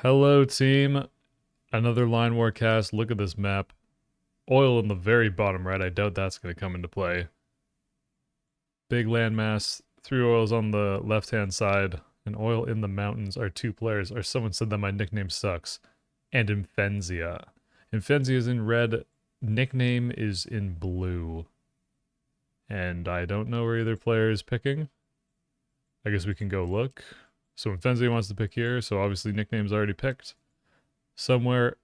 Hello, team. Another Line War cast. Look at this map. Oil in the very bottom right. I doubt that's going to come into play. Big landmass. 3 oils on the left-hand side. And oil in the mountains. Our two players are Someone Said That My Nickname Sucks. And Imphenzia. Imphenzia is in red. Nickname is in blue. And I don't know where either player is picking. I guess we can go look. So Imphenzia wants to pick here. So obviously Nickname's already picked. Somewhere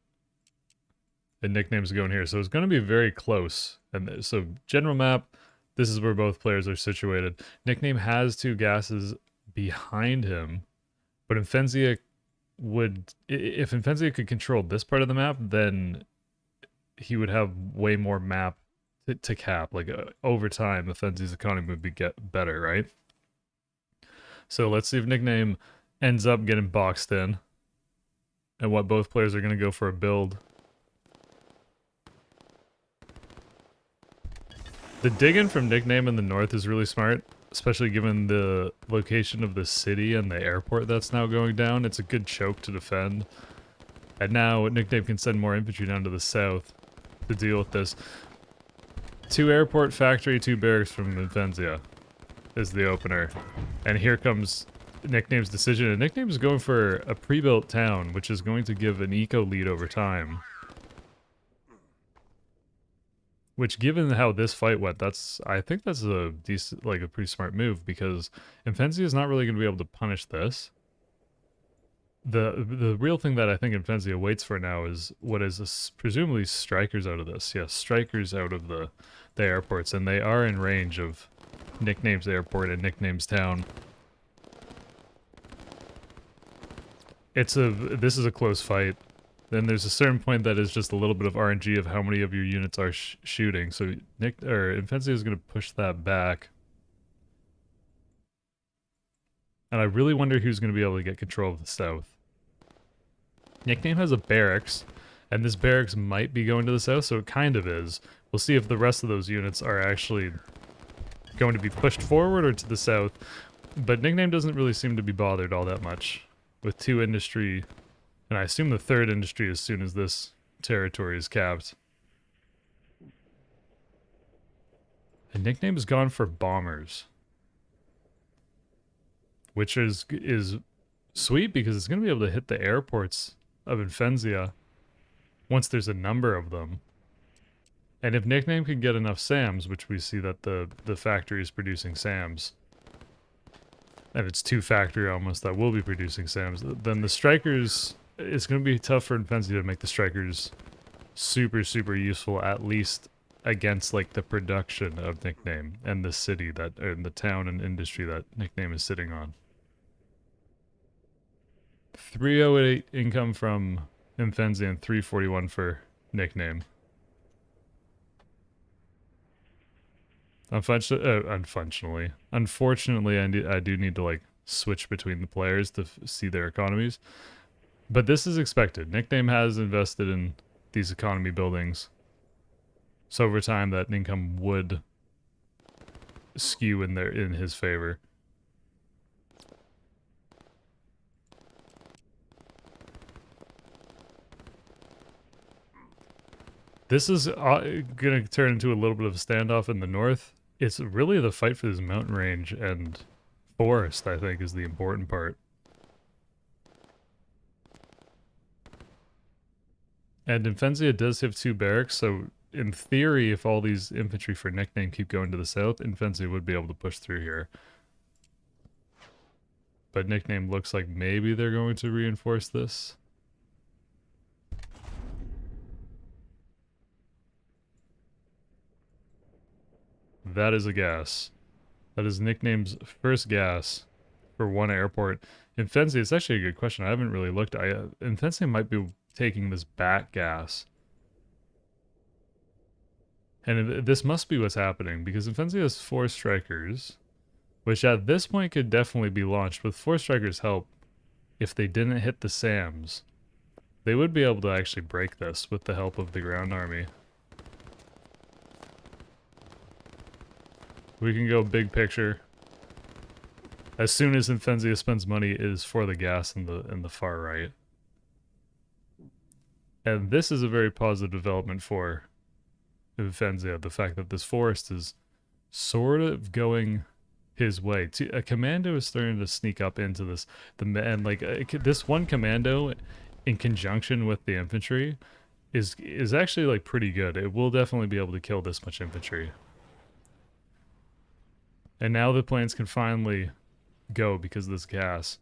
the nickname's going here. So it's going to be very close. And so general map, this is where both players are situated. Nickname has two gases behind him, but Imphenzia would, if Imphenzia could control this part of the map, then he would have way more map to cap. Like over time, Imphenzia's economy would get better, right? So let's see if Nickname ends up getting boxed in and what both players are going to go for a build. The dig-in from Nickname in the north is really smart, especially given the location of the city and the airport that's now going down. It's a good choke to defend. And now Nickname can send more infantry down to the south to deal with this. 2 airport, factory, 2 barracks from Imphenzia is the opener. And here comes Nickname's decision. And Nickname is going for a pre-built town, which is going to give an eco lead over time. Which, given how this fight went, I think that's a decent, like a pretty smart move, because Imphenzia is not really going to be able to punish this. The real thing that I think Imphenzia waits for now is what is presumably strikers out of this. Yes, strikers out of the airports, and they are in range of Nickname's airport and Nickname's town. This is a close fight. Then there's a certain point that is just a little bit of RNG of how many of your units are shooting. So Imphenzia is going to push that back. And I really wonder who's going to be able to get control of the south. Nickname has a barracks, and this barracks might be going to the south, so it kind of is. We'll see if the rest of those units are actually going to be pushed forward or to the south. But Nickname doesn't really seem to be bothered all that much with 2 industry. And I assume the 3rd industry as soon as this territory is capped. And Nickname has gone for bombers. Which is sweet because it's going to be able to hit the airports of Imphenzia once there's a number of them. And if Nickname can get enough SAMs, which we see that the factory is producing SAMs, and it's 2 factory almost that will be producing SAMs, then the strikers... It's going to be tough for Imphenzia to make the strikers super, super useful, at least against like the production of Nickname and the city that, or the town and industry that Nickname is sitting on. 308 income from Imphenzia and 341 for Nickname. Unfortunately, I do need to like switch between the players to see their economies. But this is expected. Nickname has invested in these economy buildings. So over time that income would skew in his favor. This is going to turn into a little bit of a standoff in the north. It's really the fight for this mountain range and forest, I think, is the important part. And Imphenzia does have 2 barracks, so in theory, if all these infantry for Nickname keep going to the south, Imphenzia would be able to push through here. But Nickname looks like maybe they're going to reinforce this. That is a gas. That is Nickname's first gas for 1 airport. Imphenzia, it's actually a good question. I haven't really looked. Imphenzia might be taking this back gas. And this must be what's happening, because Imphenzia has 4 strikers, which at this point could definitely be launched. With 4 strikers' help, if they didn't hit the SAMs, they would be able to actually break this with the help of the ground army. We can go big picture. As soon as Imphenzia spends money, it is for the gas in the far right. And this is a very positive development for Imphenzia, the fact that this forest is sort of going his way. A commando is starting to sneak up into this, and like this one commando in conjunction with the infantry is actually like pretty good. It will definitely be able to kill this much infantry. And now the planes can finally go because this gas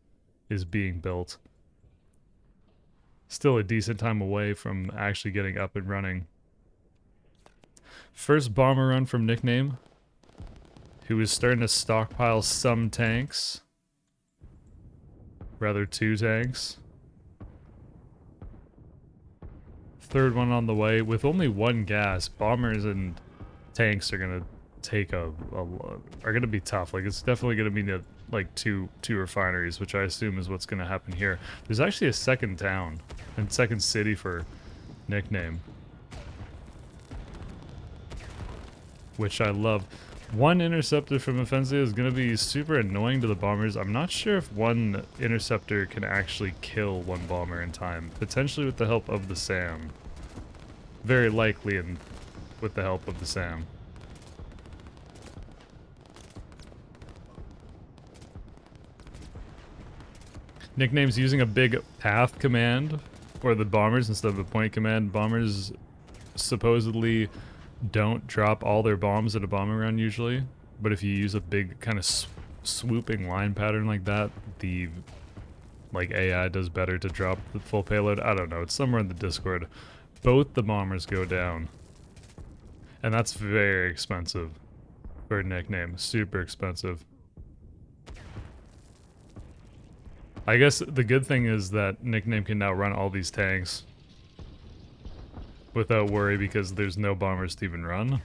is being built. Still a decent time away from actually getting up and running. First bomber run from Nickname, who is starting to stockpile some tanks. Rather, 2 tanks. Third one on the way. With only 1 gas, bombers and tanks are gonna take are gonna be tough. Like, it's definitely gonna be like two refineries, which I assume is what's gonna happen here. There's actually a second town and second city for Nickname, which I love. 1 interceptor from Imphenzia is going to be super annoying to the bombers. I'm not sure if 1 interceptor can actually kill 1 bomber in time. Potentially with the help of the SAM. Very likely with the help of the SAM. Nickname's using a big path command for the bombers instead of a point command. Bombers supposedly don't drop all their bombs at a bombing run usually, but if you use a big kind of swooping line pattern like that, the AI does better to drop the full payload. I don't know, it's somewhere in the Discord. Both the bombers go down, and that's very expensive for a Nickname. Super expensive. I guess the good thing is that Nickname can now run all these tanks without worry because there's no bombers to even run.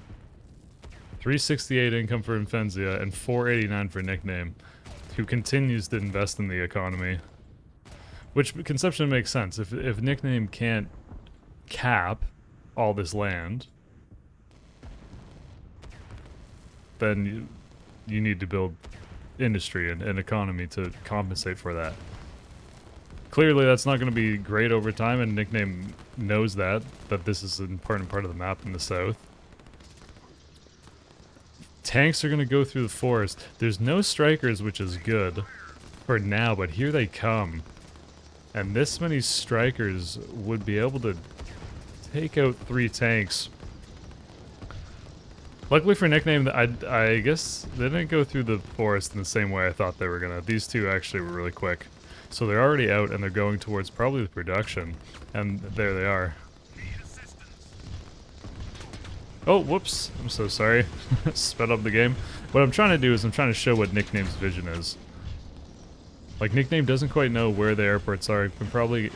368 income for Imphenzia and 489 for Nickname, who continues to invest in the economy. Which conception makes sense. If Nickname can't cap all this land, then you need to build industry and economy to compensate for that. Clearly that's not going to be great over time, and Nickname knows that this is an important part of the map in the south. Tanks are going to go through the forest. There's no strikers, which is good for now, but here they come. And this many strikers would be able to take out 3 tanks. Luckily for Nickname, I guess they didn't go through the forest in the same way I thought they were going to. These 2 actually were really quick. So they're already out and they're going towards probably the production. And there they are. Oh, whoops. I'm so sorry. Sped up the game. What I'm trying to do is I'm trying to show what Nickname's vision is. Like, Nickname doesn't quite know where the airports are. He can probably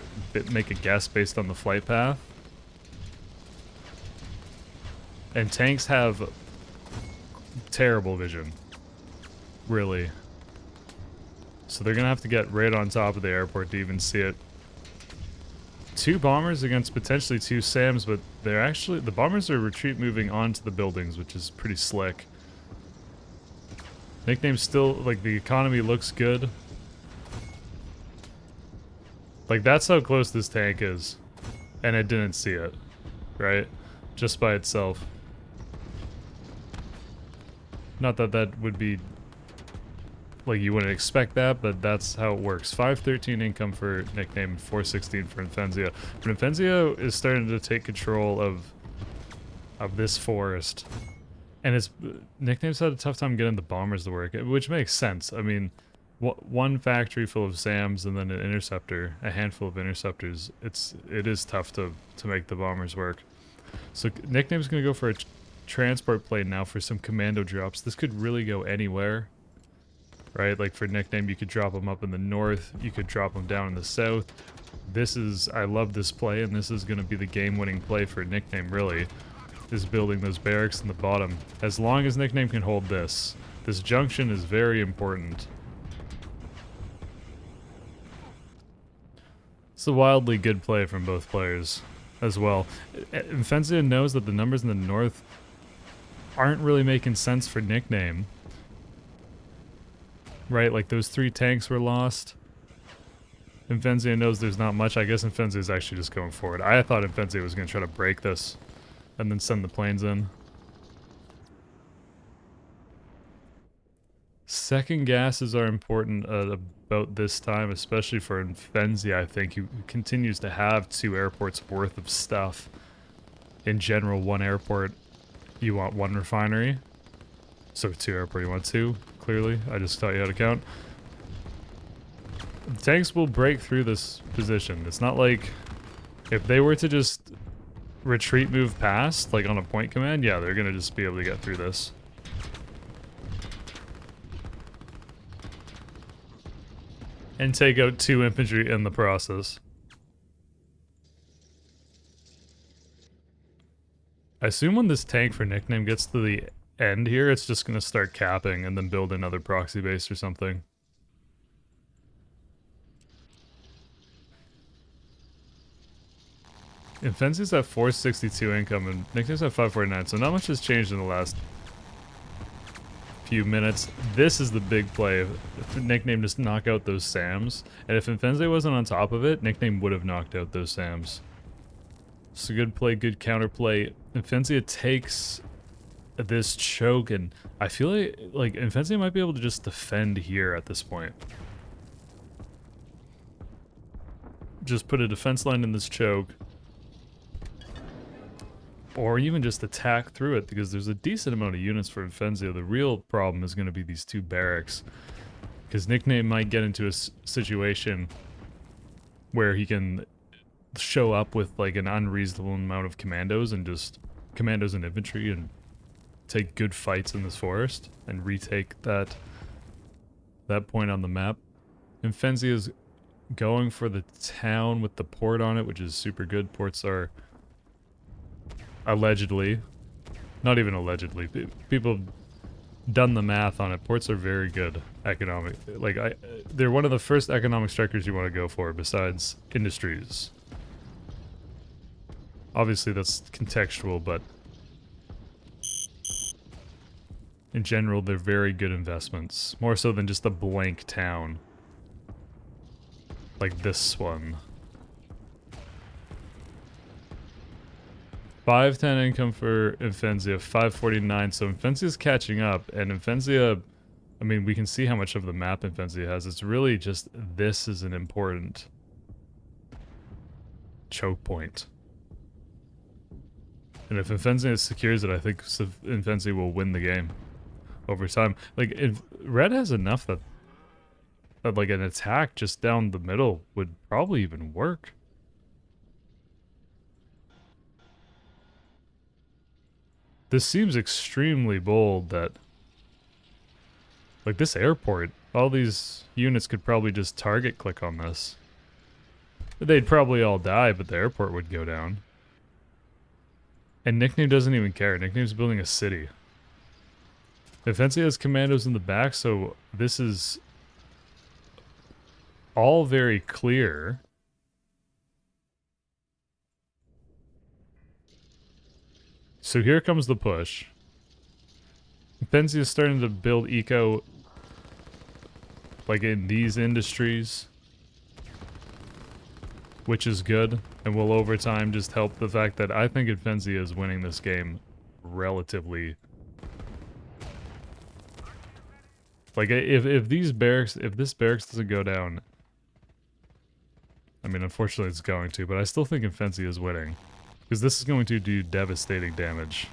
make a guess based on the flight path. And tanks have terrible vision. Really. So they're gonna have to get right on top of the airport to even see it. 2 bombers against potentially 2 SAMs, but they're actually... the bombers are retreat moving onto the buildings, which is pretty slick. Nickname's still... like, the economy looks good. Like, that's how close this tank is. And it didn't see it. Right? Just by itself. Not that that would be... like, you wouldn't expect that, but that's how it works. 513 income for Nickname and 416 for Imphenzia. But Imphenzia is starting to take control of this forest. And his Nickname's had a tough time getting the bombers to work, which makes sense. I mean, 1 factory full of SAMs and then an interceptor, a handful of interceptors, it is tough to make the bombers work. So Nickname's going to go for a transport plane now for some commando drops. This could really go anywhere. Right, like for Nickname, you could drop them up in the north, you could drop them down in the south. I love this play, and this is going to be the game-winning play for Nickname, really, is building those barracks in the bottom. As long as Nickname can hold this junction is very important. It's a wildly good play from both players as well. Imphenzia knows that the numbers in the north aren't really making sense for Nickname. Right, like those 3 tanks were lost. Imphenzia knows there's not much. I guess Imphenzia is actually just going forward. I thought Imphenzia was going to try to break this and then send the planes in. Second gases are important about this time, especially for Imphenzia, I think, who continues to have 2 airports worth of stuff. In general, 1 airport, you want 1 refinery. So 2 airport, you want 2, clearly. I just taught you how to count. The tanks will break through this position. It's not like if they were to just retreat move past, like on a point command, yeah, they're gonna just be able to get through this. And take out 2 infantry in the process. I assume when this tank for nickname gets to the end here, it's just gonna start capping and then build another proxy base or something. Impenzia's at 462 income and nickname's at 549, so not much has changed in the last few minutes. This is the big play. If nickname just knock out those SAMs, and if Imphenzia wasn't on top of it, nickname would have knocked out those SAMs. So good play, good counterplay. Imphenzia takes this choke, and I feel like Imphenzia might be able to just defend here at this point. Just put a defense line in this choke. Or even just attack through it, because there's a decent amount of units for Imphenzia. The real problem is going to be these 2 barracks. Because nickname might get into a situation where he can show up with like an unreasonable amount of commandos and just commandos and infantry and take good fights in this forest and retake that point on the map. Imphenzia is going for the town with the port on it, which is super good. Ports are allegedly, not even allegedly, people have done the math on it. Ports are very good economic. Like, they're one of the first economic structures you want to go for besides industries. Obviously that's contextual, but in general they're very good investments. More so than just a blank town. Like this one. 510 income for Imphenzia, 549, so Imphenzia's catching up, and Imphenzia, I mean, we can see how much of the map Imphenzia has. It's really just, this is an important choke point. And if Imphenzia secures it, I think Imphenzia will win the game over time. Like, if Red has enough that like an attack just down the middle would probably even work. This seems extremely bold that, like, this airport, all these units could probably just target click on this. They'd probably all die, but the airport would go down. And nickname doesn't even care. Nickname's building a city. Imphenzia has commandos in the back, so this is all very clear. So here comes the push. Imphenzia is starting to build eco, like in these industries, which is good, and will over time just help the fact that I think Imphenzia is winning this game relatively. Like, if this barracks doesn't go down, I mean, unfortunately it's going to, but I still think Imphenzia is winning. Because this is going to do devastating damage.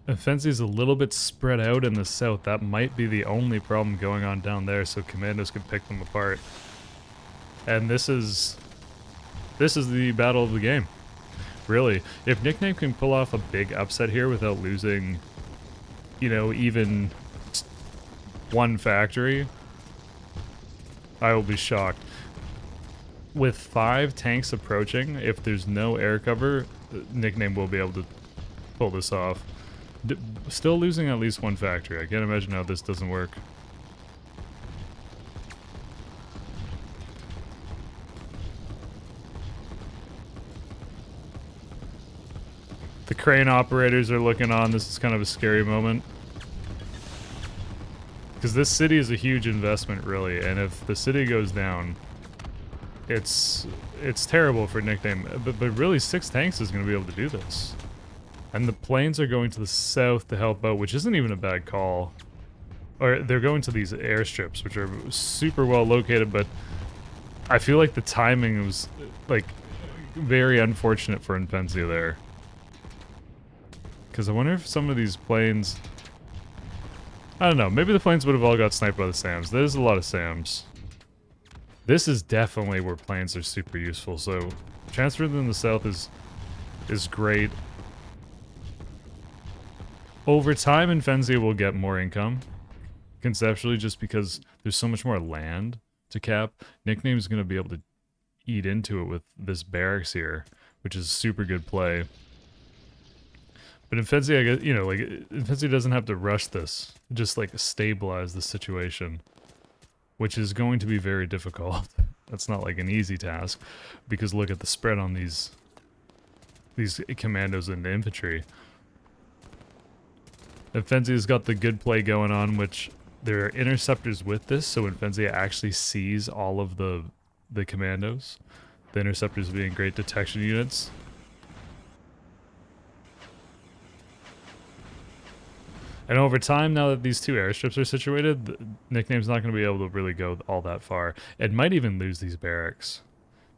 Imphenzia is a little bit spread out in the south. That might be the only problem going on down there, so commandos can pick them apart. And this is the battle of the game. Really. If nickname can pull off a big upset here without losing, you know, even one factory, I will be shocked. With 5 tanks approaching, if there's no air cover, nickname will be able to pull this off. Still losing at least one factory. I can't imagine how this doesn't work. The crane operators are looking on. This is kind of a scary moment. Because this city is a huge investment, really, and if the city goes down, it's terrible for Nickname. But really, 6 tanks is going to be able to do this. And the planes are going to the south to help out, which isn't even a bad call. Or they're going to these airstrips, which are super well located, but I feel like the timing was, like, very unfortunate for Imphenzia there. Because I wonder if some of these planes... I don't know, maybe the planes would have all got sniped by the SAMs. There's a lot of SAMs. This is definitely where planes are super useful, so transferring them to the south is great. Over time, Imphenzia will get more income, conceptually, just because there's so much more land to cap. Nickname's going to be able to eat into it with this barracks here, which is super good play. But Imphenzia, I guess, you know, like, Imphenzia doesn't have to rush this, just, like, stabilize the situation, which is going to be very difficult. That's not, like, an easy task, because look at the spread on these commandos and infantry. Imphenzia's got the good play going on, which there are interceptors with this, so Imphenzia actually sees all of the commandos. The interceptors being great detection units. And over time, now that these 2 airstrips are situated, Nickname's not going to be able to really go all that far. It might even lose these barracks,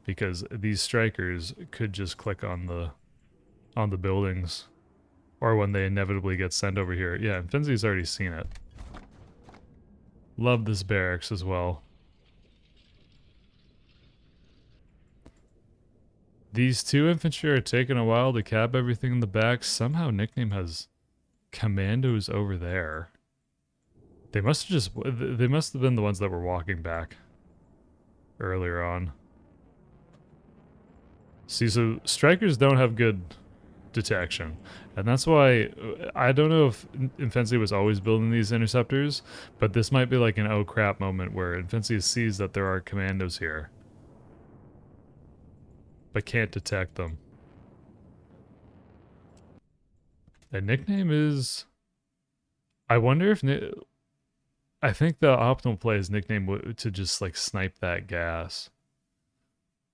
because these strikers could just click on the buildings, or when they inevitably get sent over here. Yeah, Imphenzia's already seen it. Love this barracks as well. These 2 infantry are taking a while to cap everything in the back. Somehow Nickname has commandos over there. They must have been the ones that were walking back earlier on. See, so strikers don't have good detection, and that's why I don't know if Imphenzia was always building these interceptors, but this might be like an oh crap moment where Imphenzia sees that there are commandos here, but can't detect them. And Nickname is... I wonder if... I think the optimal play is Nickname to just, like, snipe that gas.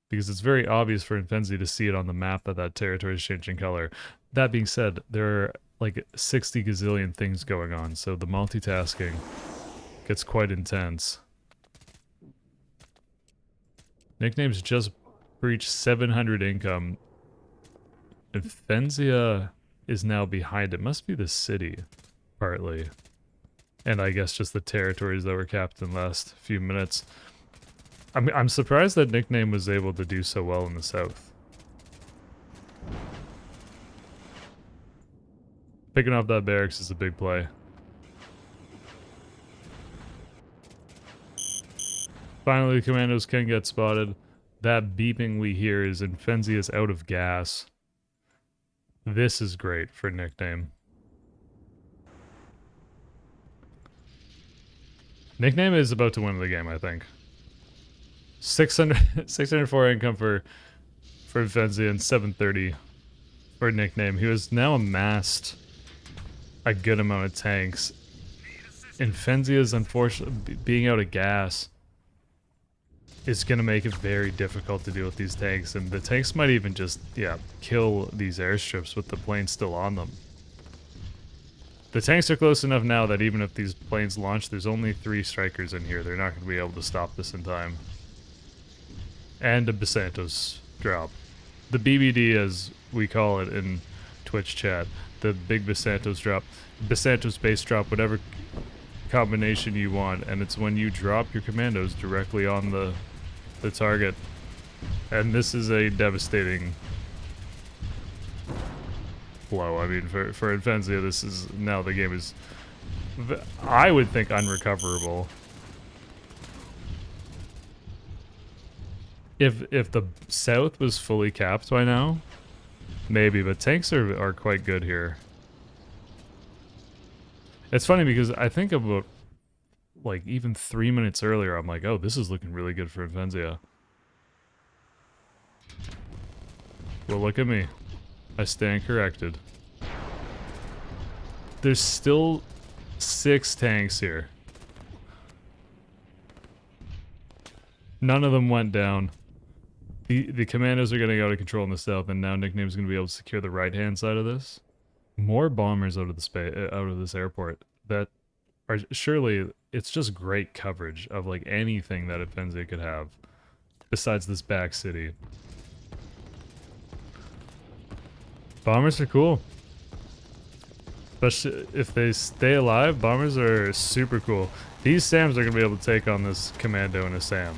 Because it's very obvious for Imphenzia to see it on the map that territory is changing color. That being said, there are, like, 60 gazillion things going on, so the multitasking gets quite intense. Nickname's just breached 700 income. Imphenzia is now behind. It must be the city, partly. And I guess just the territories that were capped in the last few minutes. I'm surprised that Nickname was able to do so well in the south. Picking off that barracks is a big play. Finally, the commandos can get spotted. That beeping we hear is Imphenzia's out of gas. This is great for Nickname. Nickname is about to win the game, I think. 604 income for Imphenzia and 730 for Nickname. He has now amassed a good amount of tanks. Imphenzia's unfortunately being out of gas is going to make it very difficult to deal with these tanks, and the tanks might even just, yeah, kill these airstrips with the planes still on them. The tanks are close enough now that even if these planes launch, there's only 3 strikers in here. They're not going to be able to stop this in time. And a Basantos drop. The BBD, as we call it in Twitch chat. The big Basantos drop. Basantos base drop, whatever combination you want. And it's when you drop your commandos directly on the target. And this is a devastating blow. I mean, for Imphenzia, this is... Now the game is... I would think unrecoverable. If the south was fully capped by now, maybe, but tanks are quite good here. It's funny because I think about, like, even 3 minutes earlier, I'm like, oh, this is looking really good for Imphenzia. Well, look at me. I stand corrected. There's still 6 tanks here. None of them went down. The commandos are getting out of control in the south, and now Nickname's going to be able to secure the right-hand side of this. More bombers out of the out of this airport. That are surely, it's just great coverage of like anything that Imphenzia could have, besides this back city. Bombers are cool. Especially if they stay alive, bombers are super cool. These SAMs are going to be able to take on this commando and a SAM.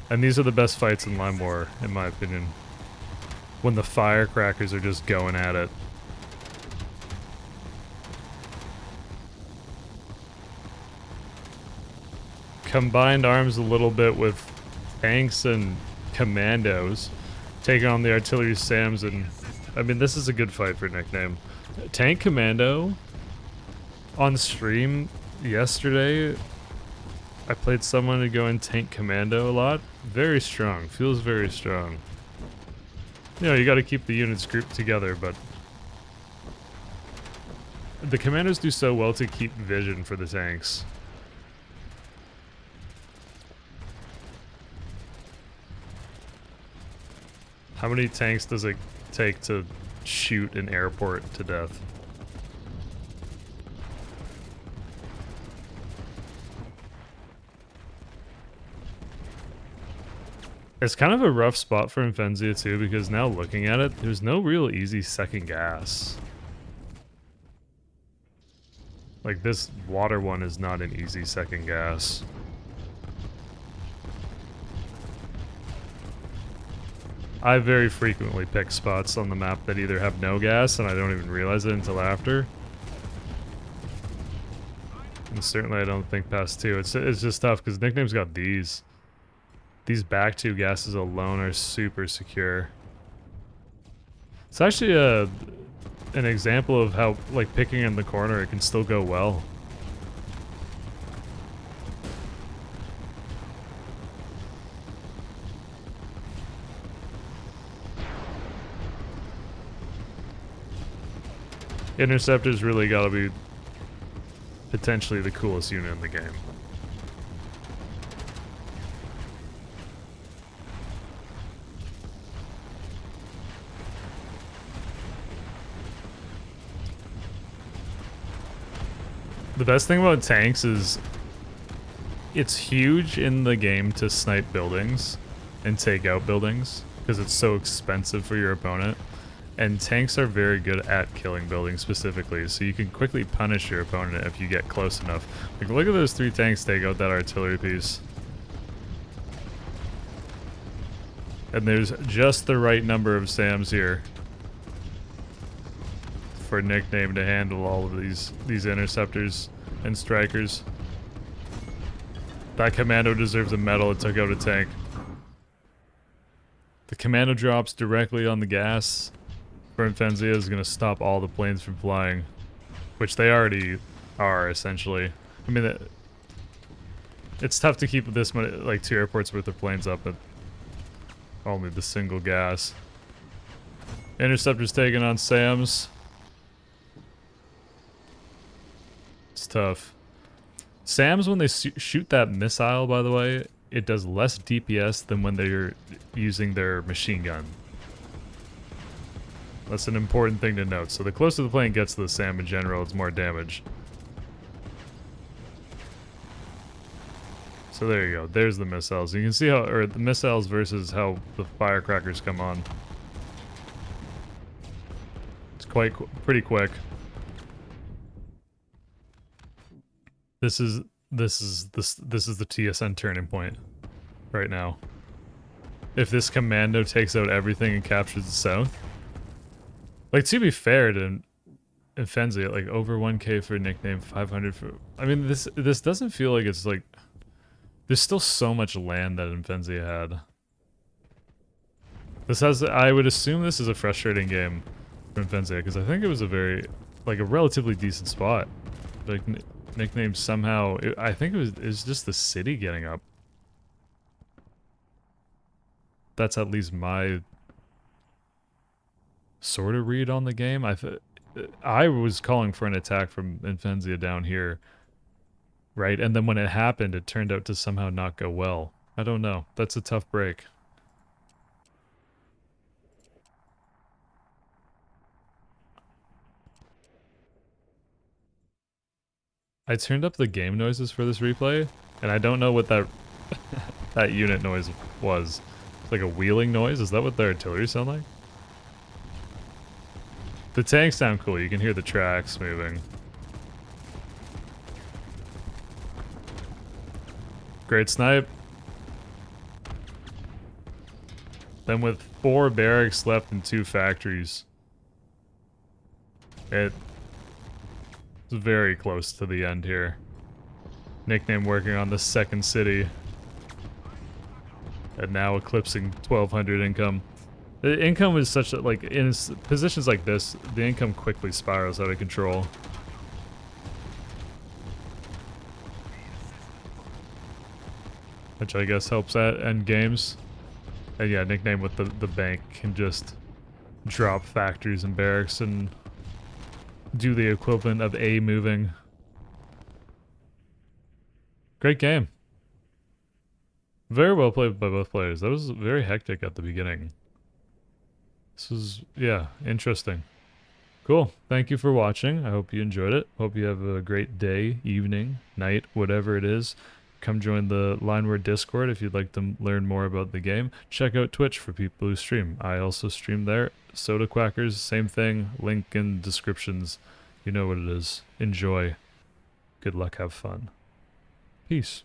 And these are the best fights in Line War, in my opinion. When the firecrackers are just going at it. Combined arms a little bit with tanks and commandos. Taking on the artillery SAMs, and I mean, this is a good fight for Nickname. Tank Commando on stream yesterday, I played someone to go in Tank Commando a lot. Very strong. Feels very strong. You know, you gotta keep the units grouped together, but the commandos do so well to keep vision for the tanks. How many tanks does it take to shoot an airport to death? It's kind of a rough spot for Imphenzia too, because now looking at it, there's no real easy second gas. Like, this water one is not an easy second gas. I very frequently pick spots on the map that either have no gas and I don't even realize it until after. And certainly I don't think past two. It's just tough because Nickname's got these. These back two gases alone are super secure. It's actually an example of how, like, picking in the corner, it can still go well. Interceptor's really gotta be potentially the coolest unit in the game. The best thing about tanks is it's huge in the game to snipe buildings and take out buildings because it's so expensive for your opponent. And tanks are very good at killing buildings specifically, so you can quickly punish your opponent if you get close enough. Like, look at those 3 tanks take out that artillery piece. And there's just the right number of SAMs here for Nickname to handle all of these interceptors and strikers. That commando deserves a medal. It took out a tank. The commando drops directly on the gas for Imphenzia is going to stop all the planes from flying, which they already are, essentially. I mean, it's tough to keep this many, like, 2 airports worth of planes up at only the single gas. Interceptors taking on SAMs. It's tough. SAMs, when they shoot that missile, by the way, it does less DPS than when they're using their machine gun. That's an important thing to note. So the closer the plane gets to the SAM in general, it's more damage. So there you go. There's the missiles. You can see how, or the missiles versus how the firecrackers come on. It's pretty quick. This is the TSN turning point right now. If this commando takes out everything and captures the south. Like, to be fair to Imphenzia, like, over 1k for Nickname, 500 for... I mean, this doesn't feel like it's, like... There's still so much land that Imphenzia had. This has... I would assume this is a frustrating game for Imphenzia, because I think it was a very... like, a relatively decent spot. Like, Nickname somehow... I think it was just the city getting up. That's at least my... sort of read on the game. I was calling for an attack from Imphenzia down here, right? And then when it happened, it turned out to somehow not go well. I don't know. That's a tough break. I turned up the game noises for this replay, and I don't know what that that unit noise was. It's like a wheeling noise? Is that what the artillery sound like? The tanks sound cool. You can hear the tracks moving. Great snipe. Then with 4 barracks left and 2 factories, it's very close to the end here. Nickname working on the second city. And now eclipsing 1,200 income. The income is such a, like, in positions like this, the income quickly spirals out of control. Which I guess helps at end games. And yeah, Nickname with the bank can just drop factories and barracks and do the equivalent of A moving. Great game. Very well played by both players. That was very hectic at the beginning. This was, yeah, interesting. Cool. Thank you for watching. I hope you enjoyed it. Hope you have a great day, evening, night, whatever it is. Come join the Lineware Discord if you'd like to learn more about the game. Check out Twitch for people who stream. I also stream there. SodaQuackers, same thing. Link in descriptions. You know what it is. Enjoy. Good luck. Have fun. Peace.